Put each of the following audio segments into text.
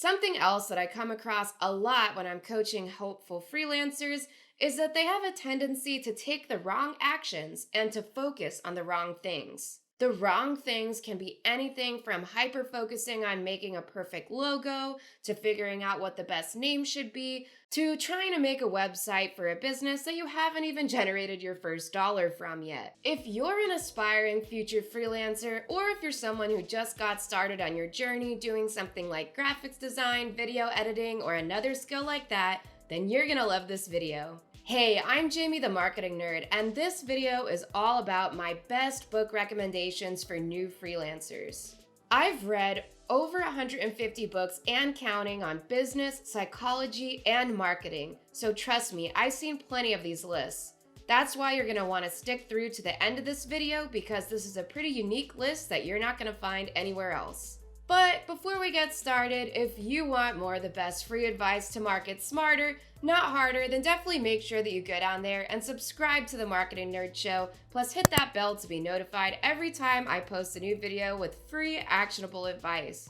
Something else that I come across a lot when I'm coaching hopeful freelancers is that they have a tendency to take the wrong actions and to focus on the wrong things. The wrong things can be anything from hyper-focusing on making a perfect logo, to figuring out what the best name should be, to trying to make a website for a business that you haven't even generated your first dollar from yet. If you're an aspiring future freelancer, or if you're someone who just got started on your journey doing something like graphics design, video editing, or another skill like that, then you're gonna love this video. Hey, I'm Jamie the Marketing Nerd, and this video is all about my best book recommendations for new freelancers. I've read over 150 books and counting on business, psychology, and marketing, so trust me, I've seen plenty of these lists. That's why you're gonna wanna stick through to the end of this video because this is a pretty unique list that you're not gonna find anywhere else. But before we get started, if you want more of the best free advice to market smarter, not harder, then definitely make sure that you go down there and subscribe to the Marketing Nerd Show, plus hit that bell to be notified every time I post a new video with free actionable advice.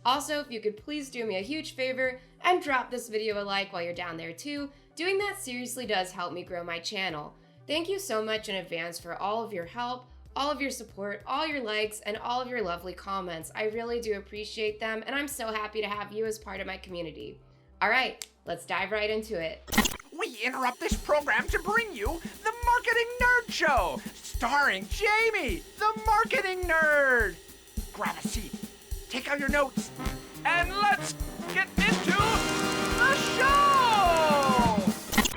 Also, if you could please do me a huge favor and drop this video a like while you're down there too, doing that seriously does help me grow my channel. Thank you so much in advance for all of your help, all of your support, all your likes, and all of your lovely comments. I really do appreciate them, and I'm so happy to have you as part of my community. All right, let's dive right into it. We interrupt this program to bring you the Marketing Nerd Show, starring Jamie, the Marketing Nerd. Grab a seat, take out your notes, and let's get into the show!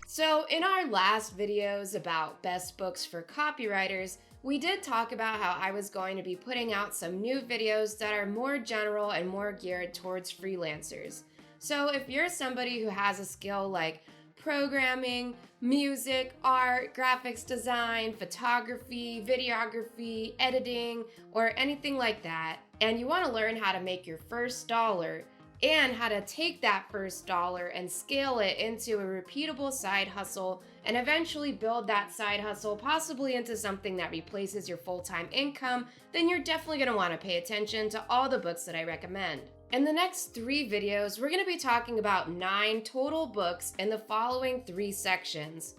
So in our last videos about best books for copywriters, we did talk about how I was going to be putting out some new videos that are more general and more geared towards freelancers. So if you're somebody who has a skill like programming, music, art, graphics design, photography, videography, editing, or anything like that, and you want to learn how to make your first dollar and how to take that first dollar and scale it into a repeatable side hustle and eventually build that side hustle possibly into something that replaces your full-time income, then you're definitely going to want to pay attention to all the books that I recommend. In the next 3 videos, we're going to be talking about 9 total books in the following 3 sections: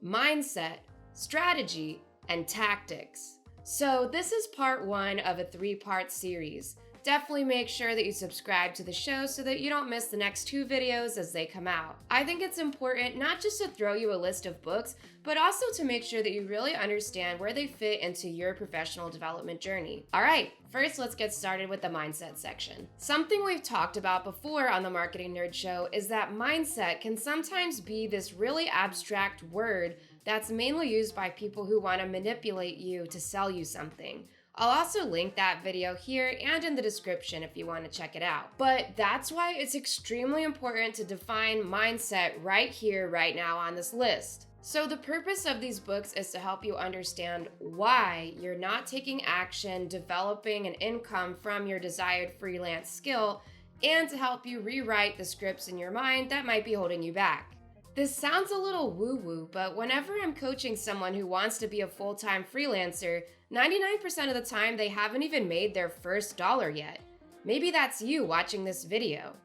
mindset, strategy, and tactics. So this is part 1 of a 3-part series. Definitely make sure that you subscribe to the show so that you don't miss the next 2 videos as they come out. I think it's important not just to throw you a list of books, but also to make sure that you really understand where they fit into your professional development journey. All right, first let's get started with the mindset section. Something we've talked about before on the Marketing Nerd Show is that mindset can sometimes be this really abstract word that's mainly used by people who want to manipulate you to sell you something. I'll also link that video here and in the description if you want to check it out. But that's why it's extremely important to define mindset right here, right now on this list. So the purpose of these books is to help you understand why you're not taking action, developing an income from your desired freelance skill, and to help you rewrite the scripts in your mind that might be holding you back. This sounds a little woo-woo, but whenever I'm coaching someone who wants to be a full-time freelancer, 99% of the time they haven't even made their first dollar yet. Maybe that's you watching this video.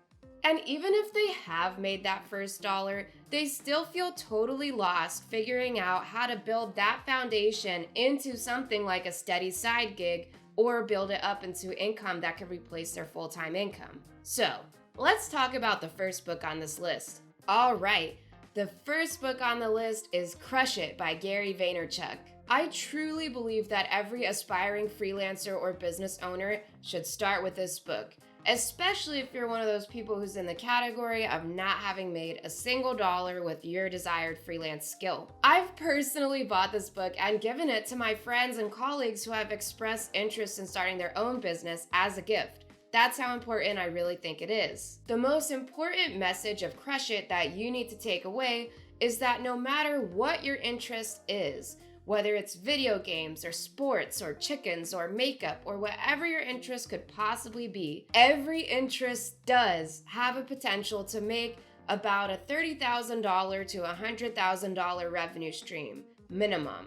And even if they have made that first dollar, they still feel totally lost figuring out how to build that foundation into something like a steady side gig or build it up into income that could replace their full-time income. So, let's talk about the first book on this list. All right. The first book on the list is Crush It by Gary Vaynerchuk. I truly believe that every aspiring freelancer or business owner should start with this book, especially if you're one of those people who's in the category of not having made a single dollar with your desired freelance skill. I've personally bought this book and given it to my friends and colleagues who have expressed interest in starting their own business as a gift. That's how important I really think it is. The most important message of Crush It that you need to take away is that no matter what your interest is, whether it's video games or sports or chickens or makeup or whatever your interest could possibly be, every interest does have a potential to make about a $30,000 to $100,000 revenue stream, minimum.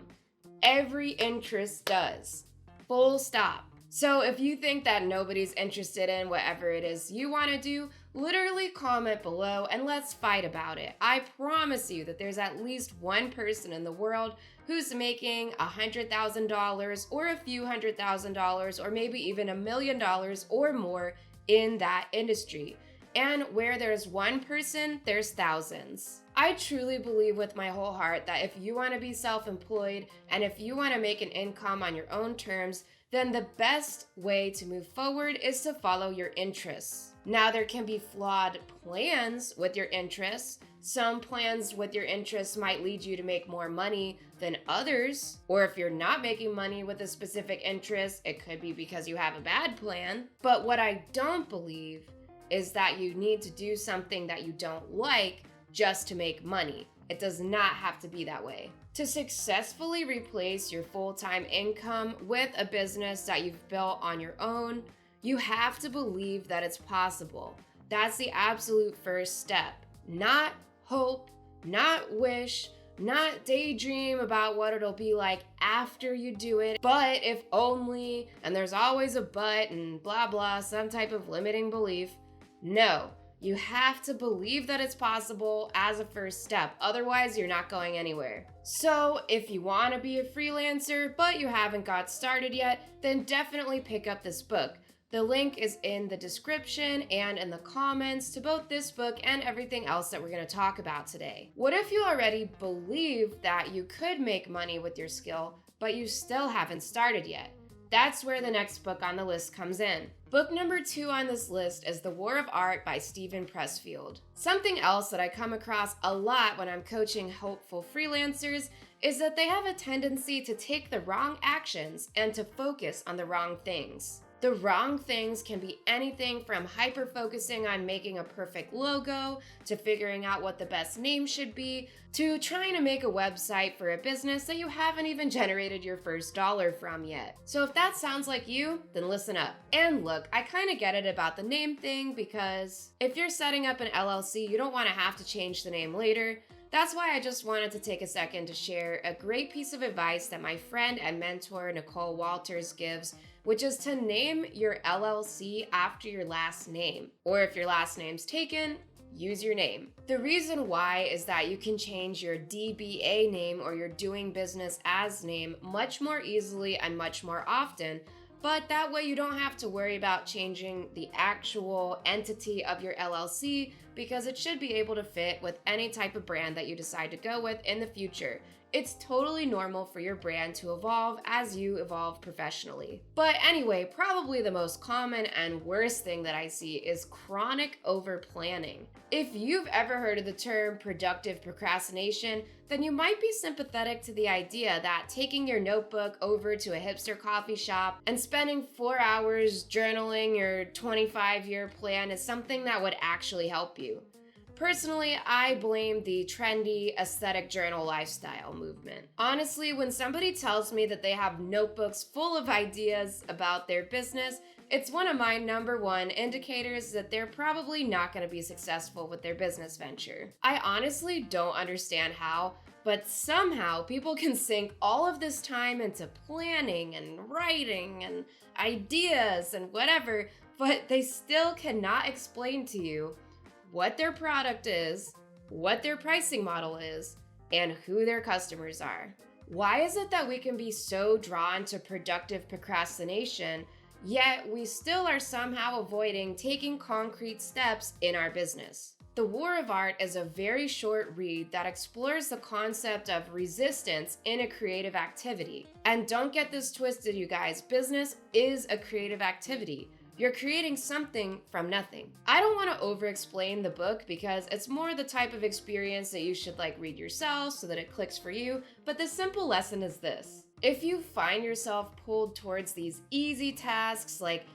Every interest does. Full stop. So if you think that nobody's interested in whatever it is you want to do, literally comment below and let's fight about it. I promise you that there's at least one person in the world who's making $100,000 or a few $100,000 or maybe even $1 million or more in that industry. And where there's one person, there's thousands. I truly believe with my whole heart that if you want to be self-employed and if you want to make an income on your own terms, then the best way to move forward is to follow your interests. Now, there can be flawed plans with your interests. Some plans with your interests might lead you to make more money than others. Or if you're not making money with a specific interest, it could be because you have a bad plan. But what I don't believe is that you need to do something that you don't like just to make money. It does not have to be that way. To successfully replace your full-time income with a business that you've built on your own, you have to believe that it's possible. That's the absolute first step. Not hope, not wish, not daydream about what it'll be like after you do it, but if only, and there's always a but and blah blah, some type of limiting belief. No, you have to believe that it's possible as a first step. Otherwise, you're not going anywhere. So if you want to be a freelancer, but you haven't got started yet, then definitely pick up this book. The link is in the description and in the comments to both this book and everything else that we're going to talk about today. What if you already believe that you could make money with your skill, but you still haven't started yet? That's where the next book on the list comes in. Book number 2 on this list is The War of Art by Steven Pressfield. Something else that I come across a lot when I'm coaching hopeful freelancers is that they have a tendency to take the wrong actions and to focus on the wrong things. The wrong things can be anything from hyper-focusing on making a perfect logo, to figuring out what the best name should be, to trying to make a website for a business that you haven't even generated your first dollar from yet. So if that sounds like you, then listen up. And look, I kind of get it about the name thing because if you're setting up an LLC, you don't want to have to change the name later. That's why I just wanted to take a second to share a great piece of advice that my friend and mentor Nicole Walters gives, which is to name your LLC after your last name. Or if your last name's taken, use your name. The reason why is that you can change your DBA name or your doing business as name much more easily and much more often, but that way you don't have to worry about changing the actual entity of your LLC because it should be able to fit with any type of brand that you decide to go with in the future. It's totally normal for your brand to evolve as you evolve professionally. But anyway, probably the most common and worst thing that I see is chronic over-planning. If you've ever heard of the term productive procrastination, then you might be sympathetic to the idea that taking your notebook over to a hipster coffee shop and spending 4 hours journaling your 25-year plan is something that would actually help you. Personally, I blame the trendy aesthetic journal lifestyle movement. Honestly, when somebody tells me that they have notebooks full of ideas about their business, it's one of my number one indicators that they're probably not going to be successful with their business venture. I honestly don't understand how, but somehow people can sink all of this time into planning and writing and ideas and whatever, but they still cannot explain to you what their product is, what their pricing model is, and who their customers are. Why is it that we can be so drawn to productive procrastination, yet we still are somehow avoiding taking concrete steps in our business? The War of Art is a very short read that explores the concept of resistance in a creative activity. And don't get this twisted, you guys, business is a creative activity. You're creating something from nothing. I don't want to over-explain the book because it's more the type of experience that you should read yourself so that it clicks for you, but the simple lesson is this. If you find yourself pulled towards these easy tasks like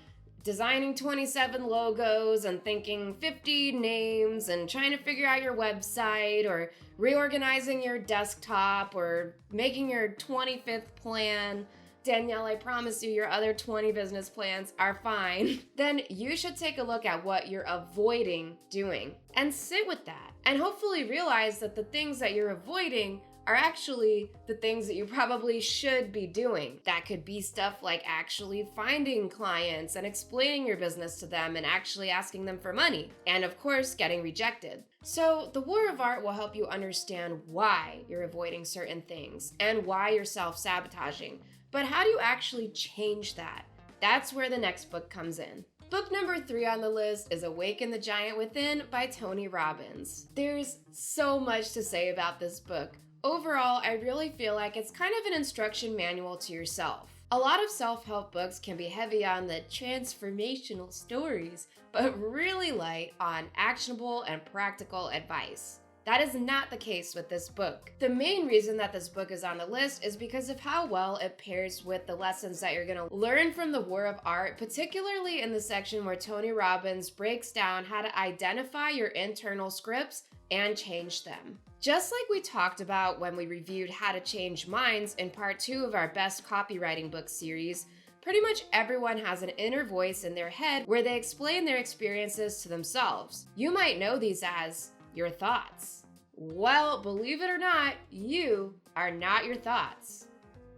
designing 27 logos and thinking 50 names and trying to figure out your website or reorganizing your desktop or making your 25th plan, Danielle, I promise you your other 20 business plans are fine, then you should take a look at what you're avoiding doing and sit with that and hopefully realize that the things that you're avoiding are actually the things that you probably should be doing. That could be stuff like actually finding clients and explaining your business to them and actually asking them for money. And of course, getting rejected. So the War of Art will help you understand why you're avoiding certain things and why you're self-sabotaging. But how do you actually change that? That's where the next book comes in. Book number 3 on the list is Awaken the Giant Within by Tony Robbins. There's so much to say about this book. Overall, I really feel like it's kind of an instruction manual to yourself. A lot of self-help books can be heavy on the transformational stories, but really light on actionable and practical advice. That is not the case with this book. The main reason that this book is on the list is because of how well it pairs with the lessons that you're gonna learn from the War of Art, particularly in the section where Tony Robbins breaks down how to identify your internal scripts and change them. Just like we talked about when we reviewed How to Change Minds in part 2 of our Best Copywriting Book series, pretty much everyone has an inner voice in their head where they explain their experiences to themselves. You might know these as your thoughts. Well, believe it or not, you are not your thoughts.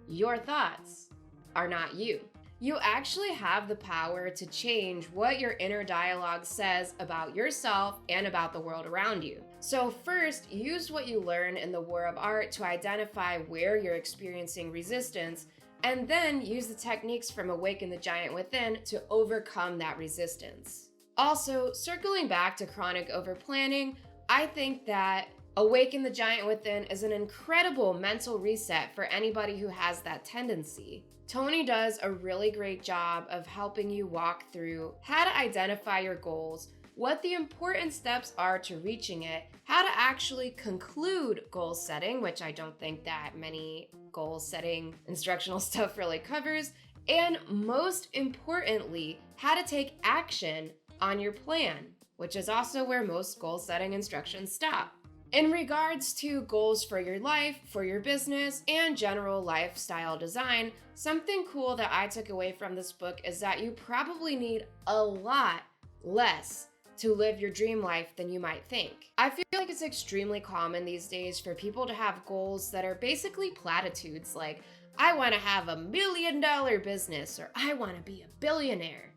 Your thoughts are not you. You actually have the power to change what your inner dialogue says about yourself and about the world around you. So first, use what you learn in the War of Art to identify where you're experiencing resistance, and then use the techniques from Awaken the Giant Within to overcome that resistance. Also, circling back to chronic overplanning, I think that Awaken the Giant Within is an incredible mental reset for anybody who has that tendency. Tony does a really great job of helping you walk through how to identify your goals, what the important steps are to reaching it, how to actually conclude goal setting, which I don't think that many goal setting instructional stuff really covers, and most importantly, how to take action on your plan, which is also where most goal setting instructions stop. In regards to goals for your life, for your business, and general lifestyle design, something cool that I took away from this book is that you probably need a lot less to live your dream life than you might think. I feel like it's extremely common these days for people to have goals that are basically platitudes like, I want to have $1 million business, or I want to be a billionaire.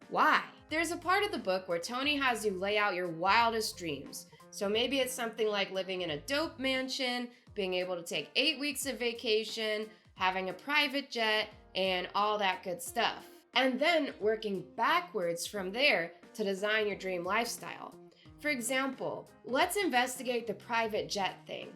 Why? There's a part of the book where Tony has you lay out your wildest dreams. So maybe it's something like living in a dope mansion, being able to take 8 weeks of vacation, having a private jet, and all that good stuff. And then working backwards from there to design your dream lifestyle. For example, let's investigate the private jet thing.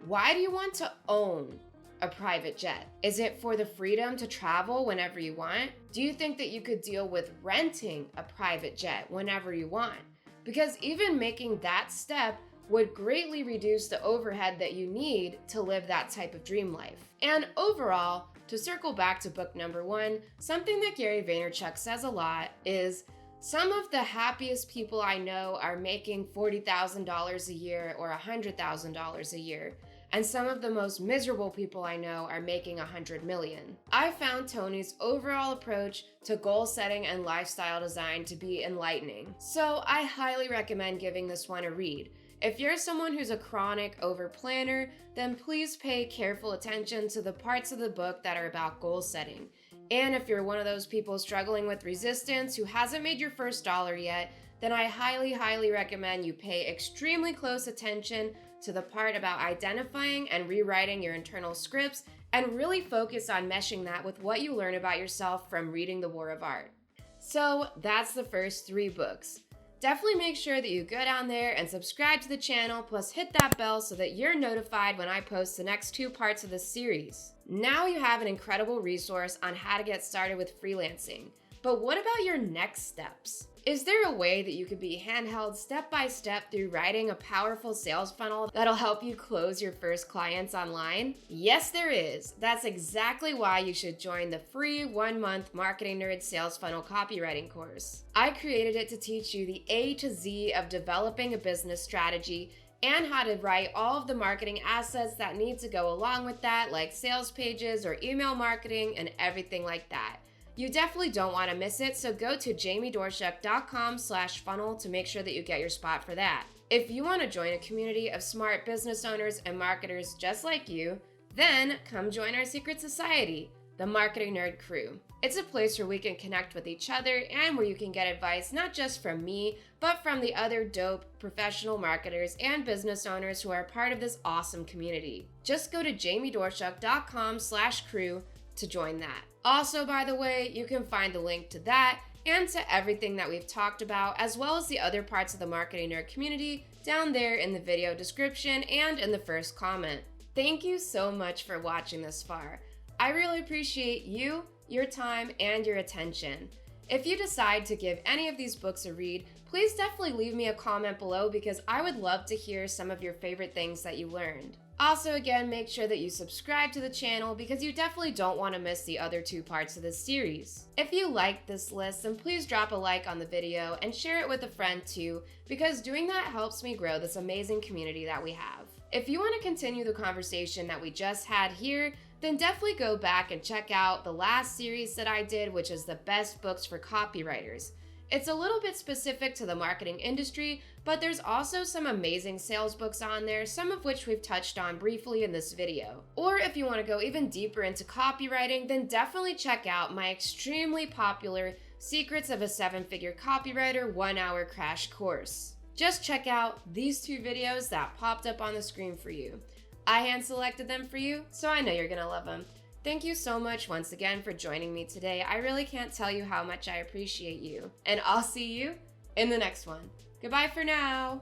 Why do you want to own a private jet? Is it for the freedom to travel whenever you want? Do you think that you could deal with renting a private jet whenever you want? Because even making that step would greatly reduce the overhead that you need to live that type of dream life. And overall, to circle back to book number 1, something that Gary Vaynerchuk says a lot is, some of the happiest people I know are making $40,000 a year or $100,000 a year. And some of the most miserable people I know are making $100 million. I found Tony's overall approach to goal setting and lifestyle design to be enlightening. So I highly recommend giving this one a read. If you're someone who's a chronic overplanner, then please pay careful attention to the parts of the book that are about goal setting. And if you're one of those people struggling with resistance who hasn't made your first dollar yet, then I highly recommend you pay extremely close attention to the part about identifying and rewriting your internal scripts and really focus on meshing that with what you learn about yourself from reading The War of Art. So that's the first 3 books. Definitely make sure that you go down there and subscribe to the channel, plus hit that bell so that you're notified when I post the next 2 parts of this series. Now you have an incredible resource on how to get started with freelancing. But what about your next steps? Is there a way that you could be handheld step by step through writing a powerful sales funnel that'll help you close your first clients online? Yes, there is. That's exactly why you should join the free 1-month Marketing Nerd Sales Funnel Copywriting course. I created it to teach you the A to Z of developing a business strategy and how to write all of the marketing assets that need to go along with that, like sales pages or email marketing and everything like that. You definitely don't want to miss it, so go to jamiedorshak.com/funnel to make sure that you get your spot for that. If you want to join a community of smart business owners and marketers just like you, then come join our secret society, the Marketing Nerd Crew. It's a place where we can connect with each other and where you can get advice not just from me, but from the other dope professional marketers and business owners who are part of this awesome community. Just go to jamiedorshak.com/crew to join that. Also, by the way, you can find the link to that and to everything that we've talked about, as well as the other parts of the Marketing Nerd community down there in the video description and in the first comment. Thank you so much for watching this far. I really appreciate you, your time, and your attention. If you decide to give any of these books a read, please definitely leave me a comment below because I would love to hear some of your favorite things that you learned. Also, again, make sure that you subscribe to the channel because you definitely don't want to miss the other 2 parts of this series. If you liked this list, then please drop a like on the video and share it with a friend too, because doing that helps me grow this amazing community that we have. If you want to continue the conversation that we just had here, then definitely go back and check out the last series that I did, which is the best books for copywriters. It's a little bit specific to the marketing industry, but there's also some amazing sales books on there, some of which we've touched on briefly in this video. Or if you want to go even deeper into copywriting, then definitely check out my extremely popular Secrets of a 7-Figure Copywriter 1-hour crash course. Just check out these 2 videos that popped up on the screen for you. I hand selected them for you, so I know you're gonna love them. Thank you so much once again for joining me today. I really can't tell you how much I appreciate you. And I'll see you in the next one. Goodbye for now.